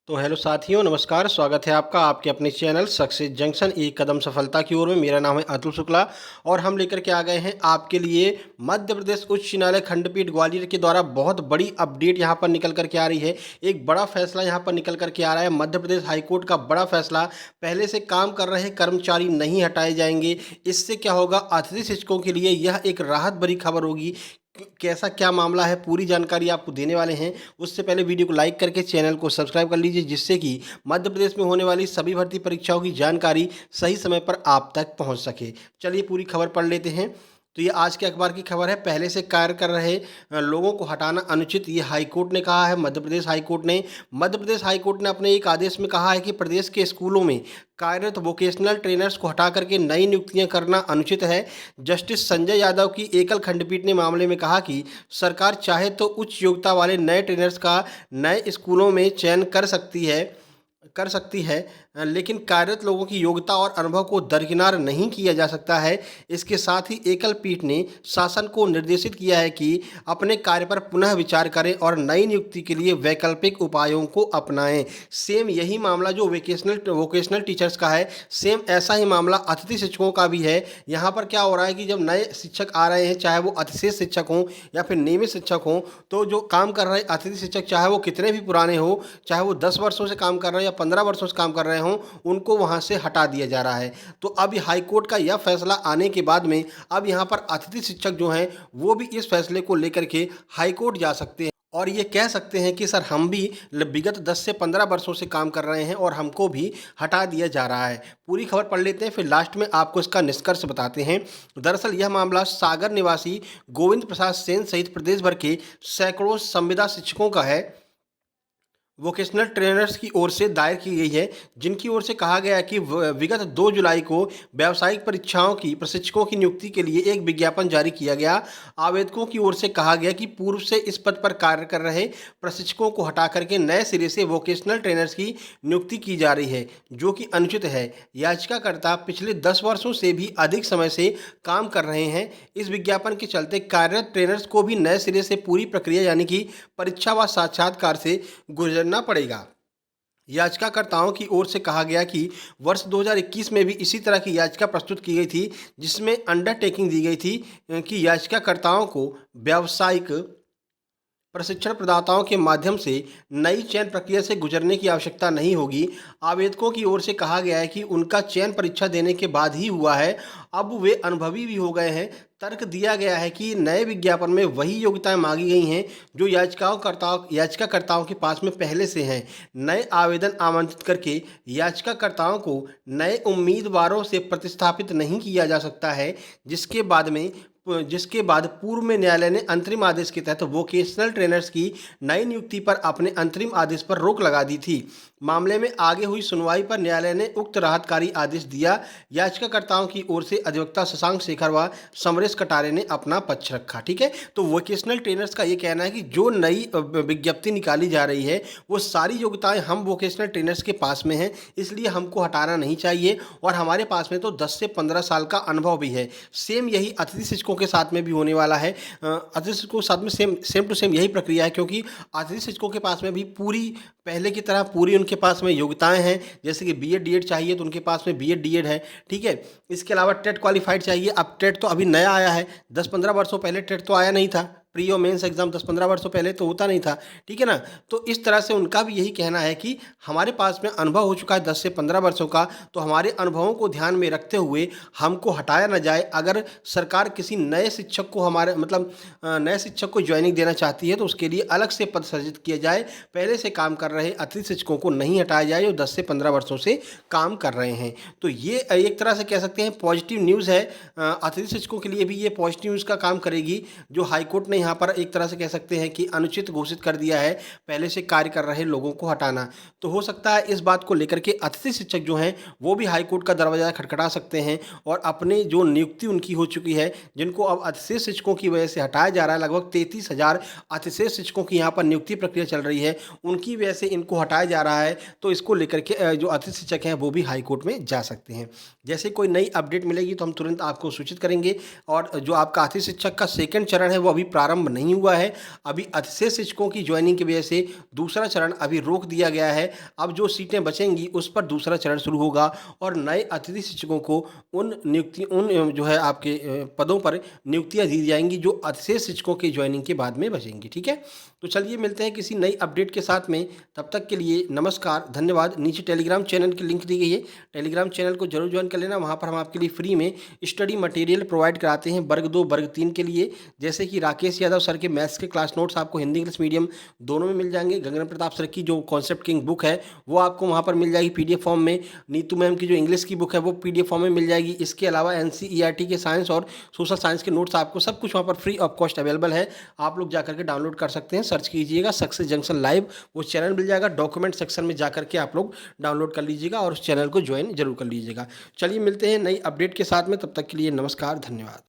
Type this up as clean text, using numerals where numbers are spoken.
तो हेलो साथियों, नमस्कार। स्वागत है आपका आपके अपने चैनल सक्सेस जंक्शन एक कदम सफलता की ओर में। मेरा नाम है अतुल शुक्ला और हम लेकर के आ गए हैं आपके लिए मध्य प्रदेश उच्च न्यायालय खंडपीठ ग्वालियर के द्वारा बहुत बड़ी अपडेट यहाँ पर निकल करके आ रही है। एक बड़ा फैसला यहाँ पर निकल करके आ रहा है। मध्य प्रदेश हाईकोर्ट का बड़ा फैसला, पहले से काम कर रहे कर्मचारी नहीं हटाए जाएंगे। इससे क्या होगा, अतिथि शिक्षकों के लिए यह एक राहत भरी खबर होगी। कैसा क्या मामला है, पूरी जानकारी आपको देने वाले हैं। उससे पहले वीडियो को लाइक करके चैनल को सब्सक्राइब कर लीजिए, जिससे कि मध्य प्रदेश में होने वाली सभी भर्ती परीक्षाओं की जानकारी सही समय पर आप तक पहुंच सके। चलिए पूरी खबर पढ़ लेते हैं। तो ये आज के अखबार की खबर है। पहले से कार्य कर रहे लोगों को हटाना अनुचित, ये हाईकोर्ट ने कहा है। मध्य प्रदेश हाईकोर्ट ने अपने एक आदेश में कहा है कि प्रदेश के स्कूलों में कार्यरत वोकेशनल ट्रेनर्स को हटा करके नई नियुक्तियां करना अनुचित है। जस्टिस संजय यादव की एकल खंडपीठ ने मामले में कहा कि सरकार चाहे तो उच्च योग्यता वाले नए ट्रेनर्स का नए स्कूलों में चयन कर सकती है, लेकिन कार्यरत लोगों की योग्यता और अनुभव को दरकिनार नहीं किया जा सकता है। इसके साथ ही एकल पीठ ने शासन को निर्देशित किया है कि अपने कार्य पर पुनः विचार करें और नई नियुक्ति के लिए वैकल्पिक उपायों को अपनाएं। सेम यही मामला जो वोकेशनल टीचर्स का है, सेम ऐसा ही मामला अतिथि शिक्षकों का भी है। यहाँ पर क्या हो रहा है कि जब नए शिक्षक आ रहे हैं, चाहे वो अतिशेष शिक्षक हों या फिर नियमित शिक्षक हों, तो जो काम कर रहे अतिथि शिक्षक, चाहे वो कितने भी पुराने हो, चाहे वो 10 वर्षों से काम कर रहे हैं या 15 वर्षों से काम कर रहे हों, उनको वहां से हटा दिया जा रहा है। तो अब हाईकोर्ट का यह फैसला आने के बाद में अब यहाँ पर अतिथि शिक्षक जो हैं वो भी इस फैसले को लेकर के हाईकोर्ट जा सकते हैं और ये कह सकते हैं कि सर, हम भी विगत 10 से 15 वर्षों से काम कर रहे हैं और हमको भी हटा दिया जा रहा है। पूरी खबर पढ़ लेते हैं, फिर लास्ट में आपको इसका निष्कर्ष बताते हैं। दरअसल यह मामला सागर निवासी गोविंद प्रसाद सेन सहित प्रदेश भर के सैकड़ों संविदा शिक्षकों का है। वोकेशनल ट्रेनर्स की ओर से दायर की गई है, जिनकी ओर से कहा गया है कि विगत 2 जुलाई को व्यावसायिक परीक्षाओं की प्रशिक्षकों की नियुक्ति के लिए एक विज्ञापन जारी किया गया। आवेदकों की ओर से कहा गया कि पूर्व से इस पद पर कार्य कर रहे प्रशिक्षकों को हटा करके नए सिरे से वोकेशनल ट्रेनर्स की नियुक्ति की जा रही है, जो कि अनुचित है। याचिकाकर्ता पिछले 10 वर्षों से भी अधिक समय से काम कर रहे हैं। इस विज्ञापन के चलते कार्यरत ट्रेनर्स को भी नए सिरे से पूरी प्रक्रिया यानी कि परीक्षा व साक्षात्कार से गुजरना पड़ेगा। याचिकाकर्ताओं की ओर से कहा गया कि वर्ष 2021 में भी इसी तरह की याचिका प्रस्तुत की गई थी, जिसमें अंडरटेकिंग दी गई थी कि याचिकाकर्ताओं को व्यावसायिक प्रशिक्षण प्रदाताओं के माध्यम से नई चयन प्रक्रिया से गुजरने की आवश्यकता नहीं होगी। आवेदकों की ओर से कहा गया है कि उनका चयन परीक्षा देने के बाद ही हुआ है, अब वे अनुभवी भी हो गए हैं। तर्क दिया गया है कि नए विज्ञापन में वही योग्यताएं मांगी गई हैं जो याचिकाकर्ताओं के पास में पहले से हैं। नए आवेदन आमंत्रित करके याचिकाकर्ताओं को नए उम्मीदवारों से प्रतिस्थापित नहीं किया जा सकता है, जिसके बाद पूर्व में न्यायालय ने अंतरिम आदेश के तहत वोकेशनल ट्रेनर्स की नई नियुक्ति पर अपने अंतरिम आदेश पर रोक लगा दी थी। मामले में आगे हुई सुनवाई पर न्यायालय ने उक्त राहतकारी आदेश दिया। याचिकाकर्ताओं की ओर से अधिवक्ता शशांक शेखर व समरेश कटारे ने अपना पक्ष रखा। ठीक है, तो वोकेशनल ट्रेनर्स का ये कहना है कि जो नई विज्ञप्ति निकाली जा रही है वो सारी योग्यताएं हम वोकेशनल ट्रेनर्स के पास में हैं, इसलिए हमको हटाना नहीं चाहिए और हमारे पास में तो 10 से 15 साल का अनुभव भी है। सेम यही अतिथि शिक्षकों के साथ में भी होने वाला है। अतिथि शिक्षकों के साथ में सेम टू सेम यही प्रक्रिया है, क्योंकि अतिथि शिक्षकों के पास में भी पूरी पहले की तरह पूरी उनके पास में योग्यताएं हैं। जैसे कि बीएड डीएड चाहिए तो उनके पास में बीएड डीएड है। ठीक है, इसके अलावा टेट क्वालिफाइड चाहिए। अब टेट तो अभी नया आया है, 10-15 वर्षों पहले टेट तो आया नहीं था। प्री और मेंस एग्जाम 10-15 वर्षों पहले तो होता नहीं था। ठीक है ना, तो इस तरह से उनका भी यही कहना है कि हमारे पास में अनुभव हो चुका है 10 से 15 वर्षों का, तो हमारे अनुभवों को ध्यान में रखते हुए हमको हटाया न जाए। अगर सरकार किसी नए शिक्षक को नए शिक्षक को ज्वाइनिंग देना चाहती है तो उसके लिए अलग से पद सृजित किया जाए। पहले से काम कर रहे अतिथि शिक्षकों को नहीं हटाया जाए जो 10 से 15 वर्षों से काम कर रहे हैं। तो ये एक तरह से कह सकते हैं पॉजिटिव न्यूज़ है। अतिथि शिक्षकों के लिए भी ये पॉजिटिव न्यूज़ का काम करेगी, जो हाईकोर्ट ने यहाँ पर एक तरह से कह सकते हैं कि अनुचित घोषित कर दिया है पहले से कार्य कर रहे लोगों को हटाना। तो हो सकता है इस बात को लेकर के अतिथि शिक्षक जो हैं वो भी हाईकोर्ट का दरवाजा खटखटा सकते हैं और अपने जो नियुक्ति उनकी हो चुकी है, जिनको अब अतिशेष शिक्षकों की वजह से हटाया जा रहा है, लगभग 33,000 अतिशेष शिक्षकों की यहाँ पर नियुक्ति प्रक्रिया चल रही है, उनकी वजह से इनको हटाया जा रहा है। तो इसको लेकर के जो अतिथि शिक्षक हैं वो भी हाईकोर्ट में जा सकते हैं। जैसे कोई नई अपडेट मिलेगी तो हम तुरंत आपको सूचित करेंगे। और जो आपका अतिथि शिक्षक का सेकंड चरण है वो अभी प्रारंभ प्रारंभ नहीं हुआ है। अभी अधिशेष शिक्षकों की ज्वाइनिंग की वजह से दूसरा चरण अभी रोक दिया गया है। अब जो सीटें बचेंगी उस पर दूसरा चरण शुरू होगा और नए अतिथि शिक्षकों को उन जो है आपके पदों पर नियुक्तियां दी जाएंगी जो अधिशेष शिक्षकों की ज्वाइनिंग के बाद में बचेंगी। ठीक है, तो चलिए मिलते हैं किसी नई अपडेट के साथ में। तब तक के लिए नमस्कार, धन्यवाद। नीचे टेलीग्राम चैनल की लिंक दी गई है, टेलीग्राम चैनल को जरूर ज्वाइन कर लेना। वहाँ पर हम आपके लिए फ्री में स्टडी मटेरियल प्रोवाइड कराते हैं वर्ग 2 वर्ग 3 के लिए, जैसे कि राकेश यादव सर के मैथ्स के क्लास नोट्स आपको हिंदी इंग्लिश मीडियम दोनों में मिल जाएंगे। गगन प्रताप सर की जो कॉन्सेप्ट किंग बुक है वो आपको वहाँ पर मिल जाएगी पीडीएफ फॉर्म में। नीतू मैम की जो इंग्लिश की बुक है वो पीडीएफ फॉर्म में मिल जाएगी। इसके अलावा एनसीईआरटी के साइंस और सोशल साइंस के नोट्स आपको सब कुछ वहाँ पर फ्री ऑफ कॉस्ट अवेलेबल है। आप लोग जाकर के डाउनलोड कर सकते हैं, सर्च कीजिएगा सक्सेस जंक्शन लाइव, वो चैनल मिल जाएगा। डॉक्यूमेंट सेक्शन में जाकर के आप लोग डाउनलोड कर लीजिएगा और उस चैनल को ज्वाइन जरूर कर लीजिएगा। चलिए मिलते हैं नई अपडेट के साथ में, तब तक के लिए नमस्कार, धन्यवाद।